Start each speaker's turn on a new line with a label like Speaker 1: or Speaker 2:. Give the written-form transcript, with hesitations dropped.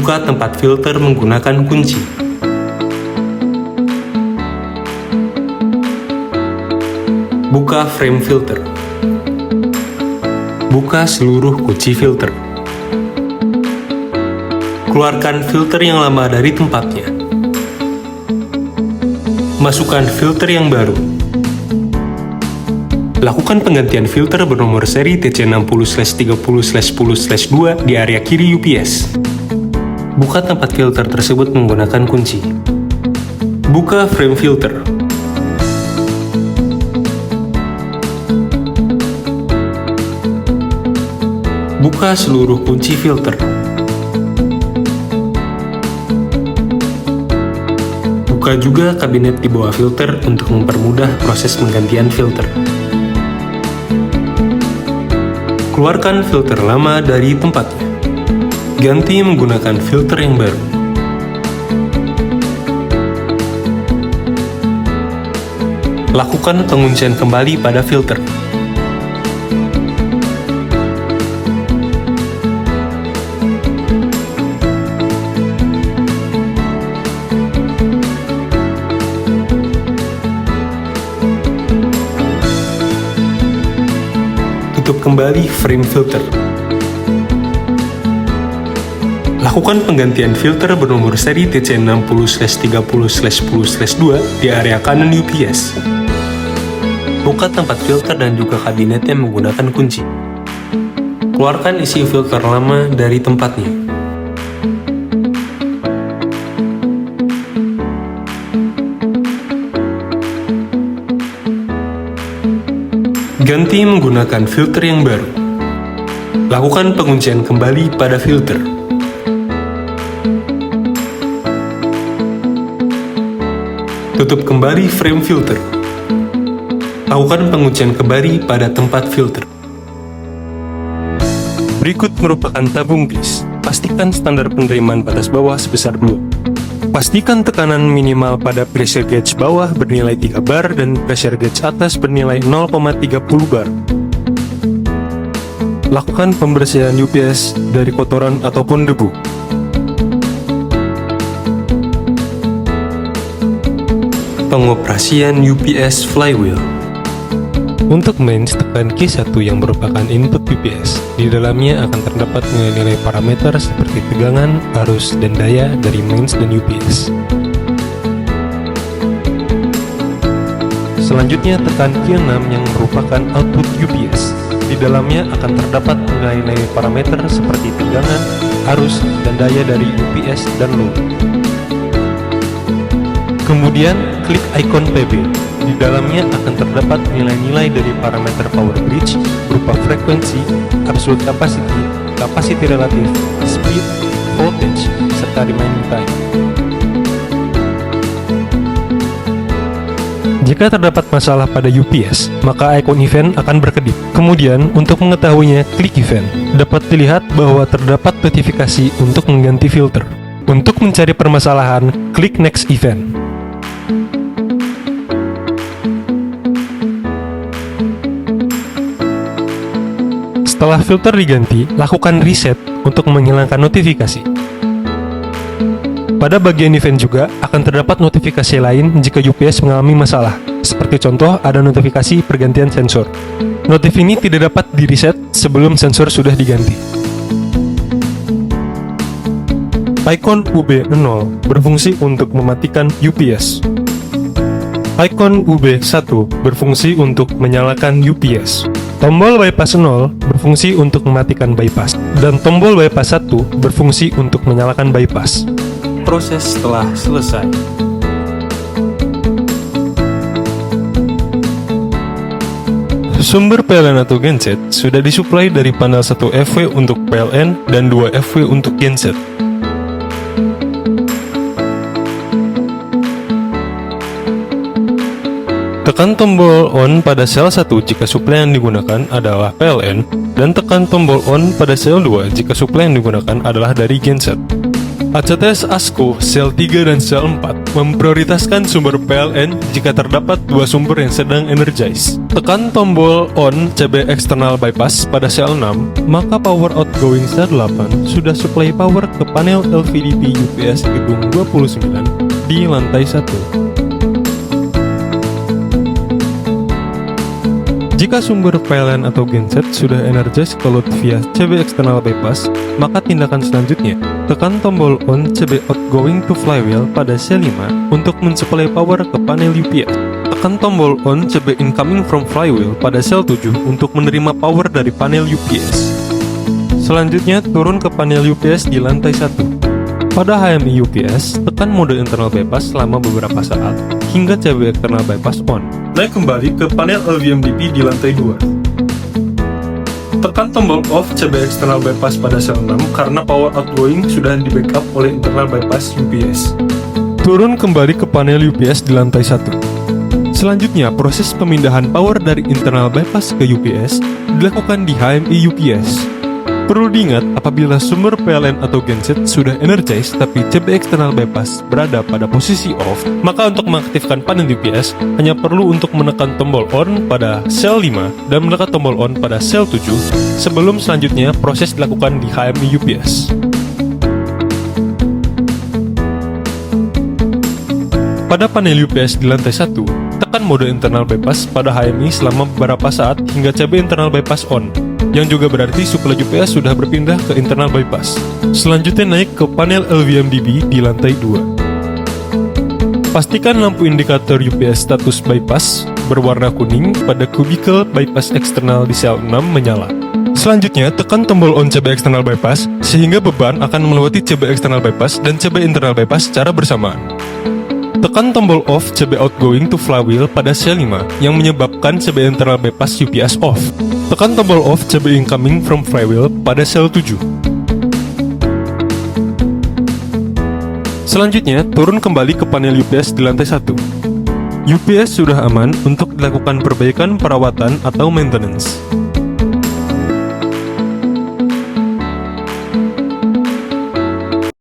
Speaker 1: Buka tempat filter menggunakan kunci. Buka frame filter. Buka seluruh kunci filter. Keluarkan filter yang lama dari tempatnya. Masukkan filter yang baru. Lakukan penggantian filter bernomor seri TC60/30/10/2 di area kiri UPS. Buka tempat filter tersebut menggunakan kunci. Buka frame filter. Buka seluruh kunci filter. Buka juga kabinet di bawah filter untuk mempermudah proses penggantian filter. Keluarkan filter lama dari tempatnya. Ganti menggunakan filter yang baru. Lakukan penguncian kembali pada filter. Tutup kembali frame filter. Lakukan penggantian filter bernomor seri TC60/30/10/2 di area kanan UPS. Buka tempat filter dan juga kabinetnya menggunakan kunci. Keluarkan isi filter lama dari tempatnya. Ganti menggunakan filter yang baru. Lakukan penguncian kembali pada filter. Tutup kembali frame filter. Lakukan penguncian kembali pada tempat filter. Berikut merupakan tabung grease. Pastikan standar penerimaan batas bawah sebesar 2. Pastikan tekanan minimal pada pressure gauge bawah bernilai 3 bar dan pressure gauge atas bernilai 0,30 bar. Lakukan pembersihan UPS dari kotoran ataupun debu. Pengoperasian UPS flywheel. Untuk mains, tekan Q1 yang merupakan input UPS. Di dalamnya akan terdapat nilai-nilai parameter seperti tegangan, arus, dan daya dari mains dan UPS. Selanjutnya tekan Q6 yang merupakan output UPS. Di dalamnya akan terdapat nilai-nilai parameter seperti tegangan, arus, dan daya dari UPS dan load. Kemudian klik ikon PB. Di dalamnya akan terdapat nilai-nilai dari parameter power bridge berupa frekuensi, absolute capacity, capacity relatif, speed, voltage, serta remaining time. Jika terdapat masalah pada UPS, maka ikon event akan berkedip. Kemudian, untuk mengetahuinya, klik event. Dapat dilihat bahwa terdapat notifikasi untuk mengganti filter. Untuk mencari permasalahan, klik next event. Setelah filter diganti, lakukan reset untuk menghilangkan notifikasi. Pada bagian event juga akan terdapat notifikasi lain jika UPS mengalami masalah. Seperti contoh, ada notifikasi pergantian sensor. Notif ini tidak dapat di-reset sebelum sensor sudah diganti. Ikon UB0 berfungsi untuk mematikan UPS. Ikon UB1 berfungsi untuk menyalakan UPS. Tombol bypass 0 berfungsi untuk mematikan bypass, dan tombol bypass 1 berfungsi untuk menyalakan bypass. Proses telah selesai. Sumber PLN atau genset sudah disuplai dari panel 1 FW untuk PLN dan 2 FW untuk genset. Tekan tombol on pada sel 1 jika suplai yang digunakan adalah PLN, dan tekan tombol on pada sel 2 jika suplai yang digunakan adalah dari genset. ACTS ASCO sel 3 dan sel 4 memprioritaskan sumber PLN jika terdapat dua sumber yang sedang energize. Tekan tombol on CB external bypass pada sel 6, maka power outgoing sel 8 sudah supply power ke panel LVDP UPS gedung 29 di lantai 1. Jika sumber PLN atau genset sudah energize ke load via CB external bypass, maka tindakan selanjutnya, tekan tombol on CB outgoing to flywheel pada sel 5 untuk mensuplai power ke panel UPS. Tekan tombol on CB incoming from flywheel pada sel 7 untuk menerima power dari panel UPS. Selanjutnya, turun ke panel UPS di lantai 1. Pada HMI UPS, tekan mode internal bypass selama beberapa saat, hingga CB external bypass on. Naik kembali ke panel LVMDP di lantai 2. Tekan tombol off CB external bypass pada sel 6 karena power outgoing sudah di backup oleh internal bypass UPS. Turun kembali ke panel UPS di lantai 1. Selanjutnya, proses pemindahan power dari internal bypass ke UPS dilakukan di HMI UPS. Perlu diingat, apabila sumber PLN atau genset sudah energized tapi CB external bypass berada pada posisi off, maka untuk mengaktifkan panel UPS hanya perlu untuk menekan tombol on pada sel 5 dan menekan tombol on pada sel 7 sebelum selanjutnya proses dilakukan di HMI UPS. Pada panel UPS di lantai 1, tekan mode internal bypass pada HMI selama beberapa saat hingga CB internal bypass on, yang juga berarti suplai UPS sudah berpindah ke internal bypass. Selanjutnya naik ke panel LVMDP di lantai 2. Pastikan lampu indikator UPS status bypass berwarna kuning pada kubikel bypass eksternal di sel 6 menyala. Selanjutnya, tekan tombol on CB external bypass sehingga beban akan melewati CB external bypass dan CB internal bypass secara bersamaan. Tekan tombol off CB outgoing to flywheel pada sel 5 yang menyebabkan CB internal bypass UPS off. Tekan tombol off CB incoming from flywheel pada sel 7. Selanjutnya, turun kembali ke panel UPS di lantai 1. UPS sudah aman untuk dilakukan perbaikan perawatan atau maintenance.